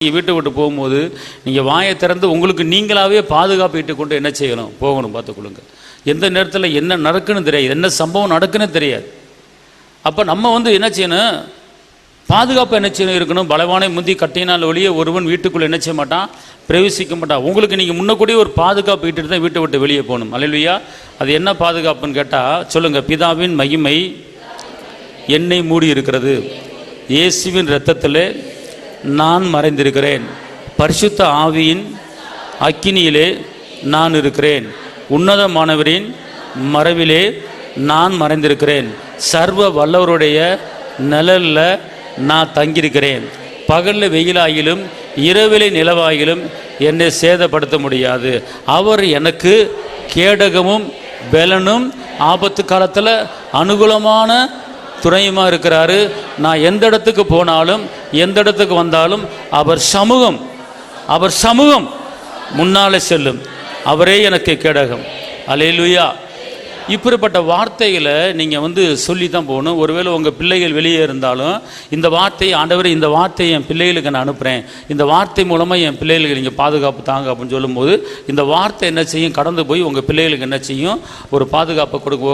நீங்கள் வீட்டை விட்டு போகும்போது நீங்கள் வாயை திறந்து உங்களுக்கு நீங்களாகவே பாதுகாப்பிட்டு கொண்டு என்ன செய்யணும், போகணும். பார்த்துக்கொள்ளுங்க. எந்த நேரத்தில் என்ன நடக்குன்னு தெரியாது, என்ன சம்பவம் நடக்குன்னு தெரியாது. அப்போ நம்ம என்ன செய்யணும், பாதுகாப்பு என்ன செய்யணும் இருக்கணும். பலவானை முந்தி கட்டினால் ஒழிய ஒருவன் வீட்டுக்குள்ளே என்ன செய்ய மாட்டான், பிரவேசிக்க மாட்டான். உங்களுக்கு நீங்கள் முன்னக்கூடிய ஒரு பாதுகாப்பு இட்டுட்டு தான் வீட்டை விட்டு வெளியே போகணும். அல்லேலூயா. அது என்ன பாதுகாப்புன்னு கேட்டால் சொல்லுங்கள். பிதாவின் மகிமை என்னை மூடி இருக்கிறது, இயேசுவின் இரத்தத்தில் நான் மறைந்திருக்கிறேன், பரிசுத்த ஆவியின் அக்கினியிலே நான் இருக்கிறேன், உன்னதமானவரின் மறைவிலே நான் மறைந்திருக்கிறேன், சர்வ வல்லவருடைய நிழலில் நான் தங்கியிருக்கிறேன். பகலில் வெயிலாகிலும் இரவிலே நிலவாகிலும் என்னை சேதப்படுத்த முடியாது. அவர் எனக்கு கேடகமும் பெலனும் ஆபத்து காலத்தில் அனுகூலமான துணையுமாக இருக்கிறாரு. நான் எந்த இடத்துக்கு போனாலும் எந்த இடத்துக்கு வந்தாலும் அவர் சமூகம் முன்னாலே செல்லும். அவரே எனக்கு கேடகம். அல்லேலூயா. இப்படிப்பட்ட வார்த்தைகளை நீங்கள் சொல்லி தான் போகணும். ஒருவேளை உங்கள் பிள்ளைகள் வெளியே இருந்தாலும் இந்த வார்த்தையை, ஆண்டவரே இந்த வார்த்தையை என் பிள்ளைகளுக்கு நான் அனுப்புகிறேன், இந்த வார்த்தை மூலமாக என் பிள்ளைகளுக்கு நீங்கள் பாதுகாப்பு தாங்க அப்படின்னு சொல்லும்போது இந்த வார்த்தை என்ன செய்யும், கடந்து போய் உங்கள் பிள்ளைகளுக்கு என்ன செய்யும், ஒரு பாதுகாப்பை கொடுக்கும்.